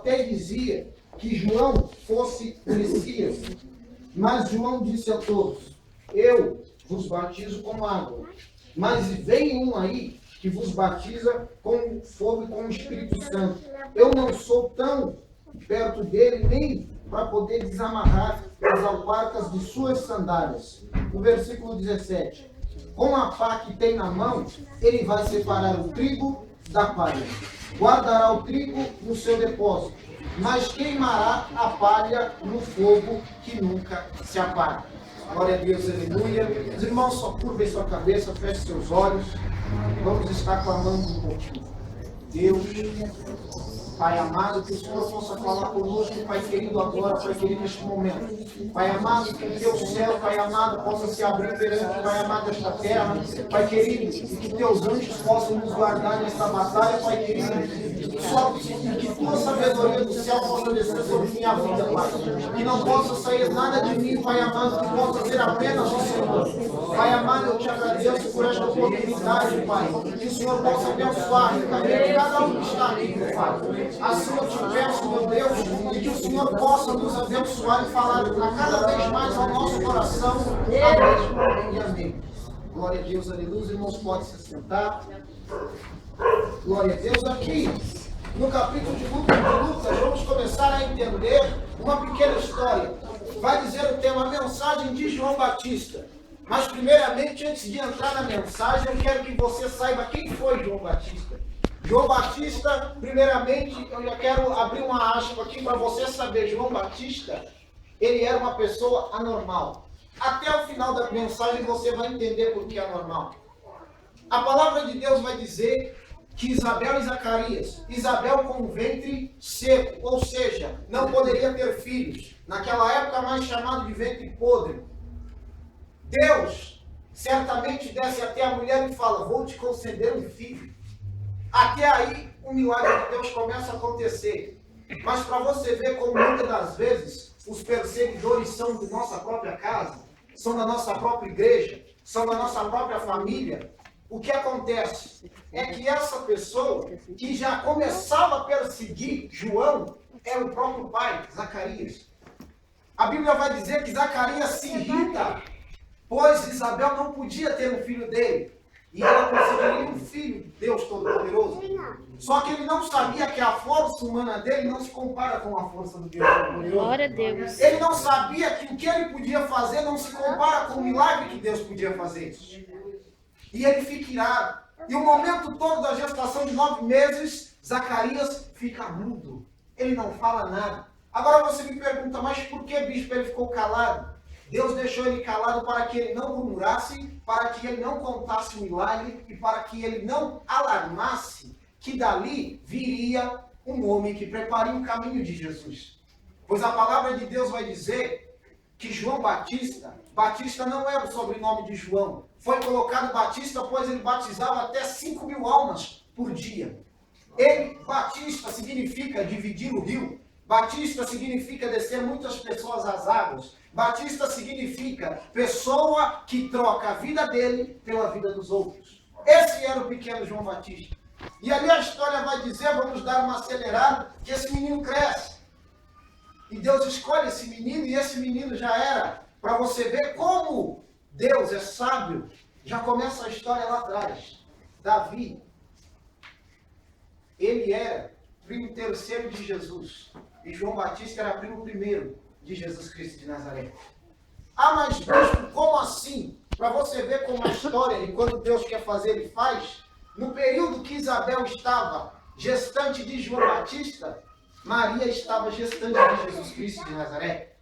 até dizia que João fosse Messias. Mas João disse a todos: eu vos batizo com água, mas vem um aí que vos batiza com fogo e com o Espírito Santo. Eu não sou tão perto dele, nem para poder desamarrar as alparcas de suas sandálias. O versículo 17. Com a pá que tem na mão, ele vai separar o trigo da palha. Guardará o trigo no seu depósito, mas queimará a palha no fogo que nunca se apaga. Glória a Deus, aleluia. Os irmãos, só curvem sua cabeça, fechem seus olhos. Vamos estar clamando um pouquinho. Deus, Pai amado, que o Senhor possa falar conosco, Pai querido, agora, Pai querido, neste momento. Pai amado, que o teu céu, Pai amado, possa se abrir perante, Pai amado, esta terra. Pai querido, e que teus anjos possam nos guardar nesta batalha, Pai querido. Só que tua sabedoria do céu possa descer sobre minha vida, Pai. Que não possa sair nada de mim, Pai amado, que possa ser apenas o Senhor. Pai amado, eu te agradeço por esta oportunidade, Pai. Que o Senhor possa abençoar cada um que está aqui, Pai. Assim eu te peço, meu Deus, e que o Senhor possa nos abençoar e falar a cada vez mais ao nosso coração. Amém e amém. Glória a Deus, aleluia. Os irmãos podem se sentar. Glória a Deus. Aqui, no capítulo de Lucas, vamos começar a entender uma pequena história. Vai dizer o tema, a mensagem de João Batista. Mas primeiramente, antes de entrar na mensagem, eu quero que você saiba quem foi João Batista. João Batista, primeiramente, eu já quero abrir uma aspa aqui para você saber. João Batista, ele era uma pessoa anormal. Até o final da mensagem você vai entender por que é anormal. A palavra de Deus vai dizer que Isabel e Zacarias, Isabel com o ventre seco, ou seja, não poderia ter filhos. Naquela época mais chamado de ventre podre. Deus certamente desce até a mulher e fala, vou te conceder um filho. Até aí, o milagre de Deus começa a acontecer. Mas para você ver como muitas das vezes os perseguidores são de nossa própria casa, são da nossa própria igreja, são da nossa própria família, o que acontece é que essa pessoa que já começava a perseguir João era o próprio pai, Zacarias. A Bíblia vai dizer que Zacarias se irrita, pois Isabel não podia ter um filho dele. E ela conseguiria um filho de Deus Todo-Poderoso. Só que ele não sabia que a força humana dele não se compara com a força do Deus Todo-Poderoso. Glória a Deus. Ele não sabia que o que ele podia fazer não se compara com o milagre que Deus podia fazer. E ele fica irado. E o momento todo da gestação de 9 meses, Zacarias fica mudo. Ele não fala nada. Agora você me pergunta, mas por que, bispo, ele ficou calado? Deus deixou ele calado para que ele não murmurasse, para que ele não contasse o milagre e para que ele não alarmasse que dali viria um homem que prepararia o caminho de Jesus. Pois a palavra de Deus vai dizer que João Batista, Batista não era o sobrenome de João, foi colocado Batista pois ele batizava até 5.000 almas por dia. Ele, Batista, significa dividir o rio. Batista significa descer muitas pessoas às águas. Batista significa pessoa que troca a vida dele pela vida dos outros. Esse era o pequeno João Batista. E ali a história vai dizer, vamos dar uma acelerada, que esse menino cresce. E Deus escolhe esse menino, e esse menino já era, para você ver como Deus é sábio, já começa a história lá atrás. Davi, ele era primo terceiro de Jesus. E João Batista era primo primeiro de Jesus Cristo de Nazaré. Ah, mas bispo, como assim? Para você ver como a história, e quando Deus quer fazer, ele faz. No período que Isabel estava gestante de João Batista, Maria estava gestante de Jesus Cristo de Nazaré.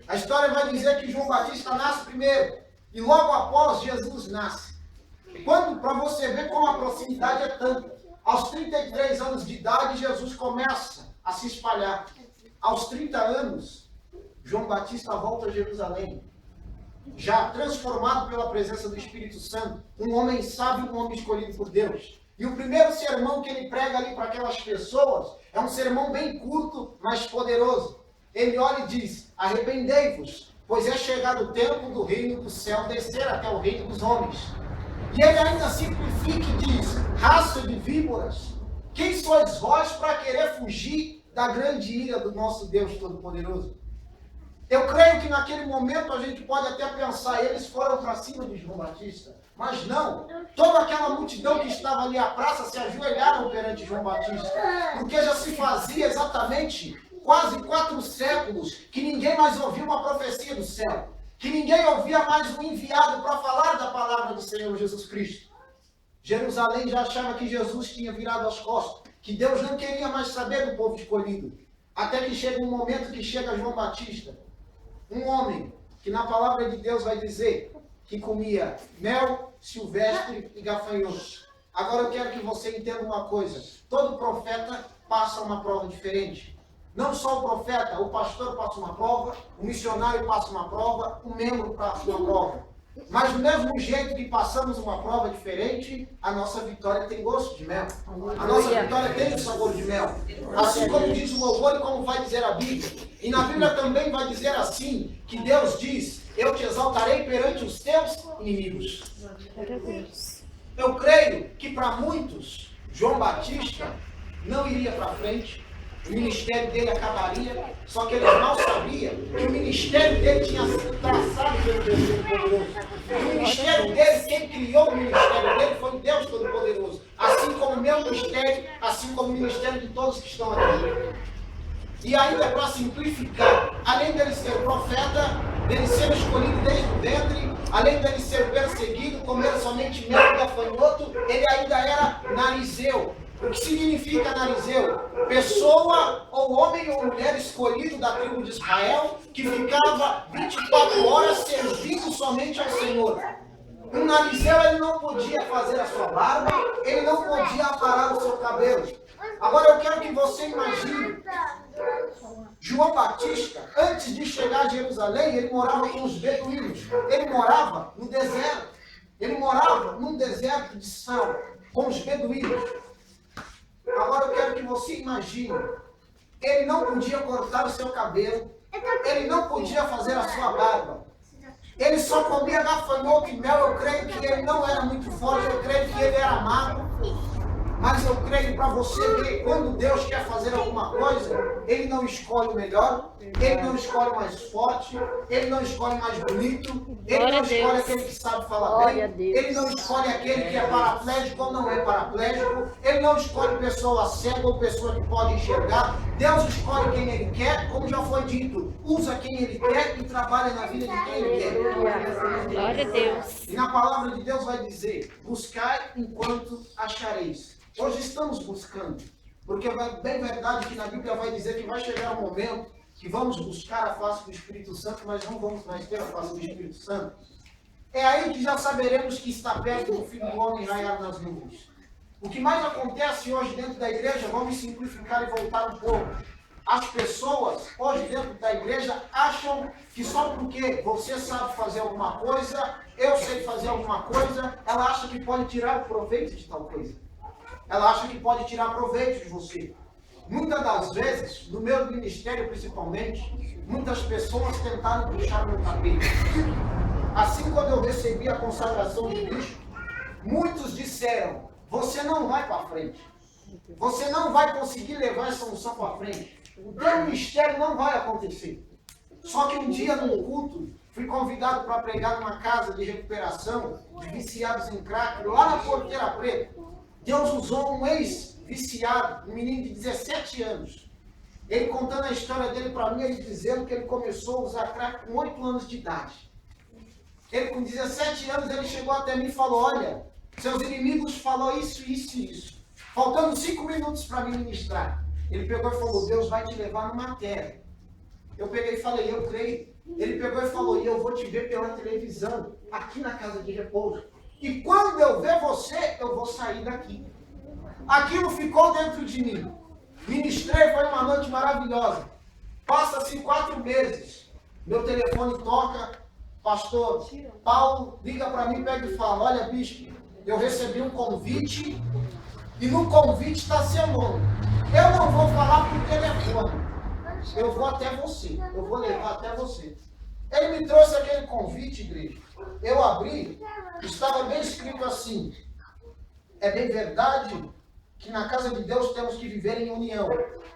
A história vai dizer que João Batista nasce primeiro, e logo após Jesus nasce. Quando, para você ver como a proximidade é tanta, aos 33 anos de idade, Jesus começa a se espalhar. Aos 30 anos, João Batista volta a Jerusalém, já transformado pela presença do Espírito Santo, um homem sábio, um homem escolhido por Deus. E o primeiro sermão que ele prega ali para aquelas pessoas é um sermão bem curto, mas poderoso. Ele olha e diz, arrependei-vos, pois é chegado o tempo do reino do céu descer até o reino dos homens. E ele ainda simplifica e diz, raça de víboras, quem sois vós para querer fugir da grande ira do nosso Deus Todo-Poderoso. Eu creio que naquele momento a gente pode até pensar, eles foram para cima de João Batista. Mas não, toda aquela multidão que estava ali à praça se ajoelharam perante João Batista. Porque já se fazia exatamente quase 4 séculos que ninguém mais ouvia uma profecia do céu. Que ninguém ouvia mais um enviado para falar da palavra do Senhor Jesus Cristo. Jerusalém já achava que Jesus tinha virado as costas. Que Deus não queria mais saber do povo escolhido. Até que chega um momento que chega João Batista. Um homem que na palavra de Deus vai dizer que comia mel, silvestre e gafanhotos. Agora eu quero que você entenda uma coisa. Todo profeta passa uma prova diferente. Não só o profeta, o pastor passa uma prova, o missionário passa uma prova, o membro passa uma prova. Mas do mesmo jeito que passamos uma prova diferente, a nossa vitória tem gosto de mel. A nossa vitória tem o sabor de mel. Assim como diz o louvor e como vai dizer a Bíblia. E na Bíblia também vai dizer assim, que Deus diz, eu te exaltarei perante os teus inimigos. Eu creio que para muitos, João Batista não iria para frente. O ministério dele acabaria, só que eles mal sabiam que o ministério dele tinha sido traçado pelo Deus Todo-Poderoso. O ministério dele, quem criou o ministério dele foi o Deus Todo-Poderoso. Assim como o meu ministério, assim como o ministério de todos que estão aqui. E ainda para simplificar, além dele ser profeta, dele ser escolhido desde o ventre, além dele ser perseguido, comer somente mel e gafanhoto, ele ainda era narizeu. O que significa narizeu? Pessoa ou homem ou mulher escolhido da tribo de Israel que ficava 24 horas servindo somente ao Senhor. Um narizeu, ele não podia fazer a sua barba, ele não podia aparar o seu cabelo. Agora eu quero que você imagine, João Batista, antes de chegar a Jerusalém, ele morava com os beduínos. Ele morava no deserto. Ele morava num deserto de sal, com os beduínos. Agora eu quero que você imagine, ele não podia cortar o seu cabelo, ele não podia fazer a sua barba, ele só comia gafanhoto e mel. Eu creio que ele não era muito forte, eu creio que ele era magro, mas eu creio para você que quando Deus quer fazer alguma coisa, ele não escolhe o melhor, ele não escolhe o mais forte, ele não escolhe o mais bonito, ele não escolhe aquele que sabe falar bem, ele não escolhe aquele que é paraplégico ou não é paraplégico, ele não escolhe pessoa cega ou pessoa que pode enxergar. Deus escolhe quem ele quer, como já foi dito, usa quem ele quer e trabalha na vida de quem ele quer. Glória a Deus. E na palavra de Deus vai dizer, buscai enquanto achareis. Hoje estamos buscando, porque é bem verdade que na Bíblia vai dizer que vai chegar um momento que vamos buscar a face do Espírito Santo, mas não vamos mais ter a face do Espírito Santo. É aí que já saberemos que está perto do Filho do Homem raiar nas nuvens. O que mais acontece hoje dentro da igreja, vamos simplificar e voltar um pouco. As pessoas hoje dentro da igreja acham que só porque você sabe fazer alguma coisa, eu sei fazer alguma coisa, ela acha que pode tirar o proveito de tal coisa. Ela acha que pode tirar proveito de você. Muitas das vezes, no meu ministério principalmente, muitas pessoas tentaram puxar meu tapete. Assim, quando eu recebi a consagração de Cristo, muitos disseram, você não vai para frente. Você não vai conseguir levar essa unção para frente. O teu ministério não vai acontecer. Só que um dia, num culto, fui convidado para pregar numa casa de recuperação de viciados em crack, lá na Porteira Preta. Deus usou um ex-viciado, um menino de 17 anos. Ele contando a história dele para mim, ele dizendo que ele começou a usar crack com 8 anos de idade. Ele com 17 anos, ele chegou até mim e falou, olha, seus inimigos falou isso, isso e isso. Faltando 5 minutos para me ministrar. Ele pegou e falou, Deus vai te levar numa terra. Eu peguei e falei, eu creio. Ele pegou e falou, e eu vou te ver pela televisão, aqui na casa de repouso. E quando eu ver você, eu vou sair daqui. Aquilo ficou dentro de mim. Ministrei, foi uma noite maravilhosa. Passa-se 4 meses. Meu telefone toca. Pastor Paulo liga para mim, pega e fala, olha bispo, eu recebi um convite e no convite está seu nome. Eu não vou falar por telefone. Eu vou até você. Eu vou levar até você. Ele me trouxe aquele convite, igreja. Eu abri, estava bem escrito assim. É bem verdade que na casa de Deus temos que viver em união.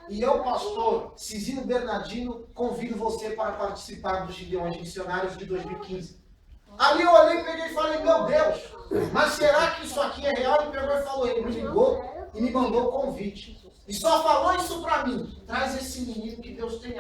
E eu, pastor Cisino Bernardino, convido você para participar dos Gideões Missionários de 2015. Ali eu olhei, peguei e falei, meu Deus, mas será que isso aqui é real? Ele pegou e falou, ele me ligou e me mandou o convite. E só falou isso para mim, traz esse menino que Deus tem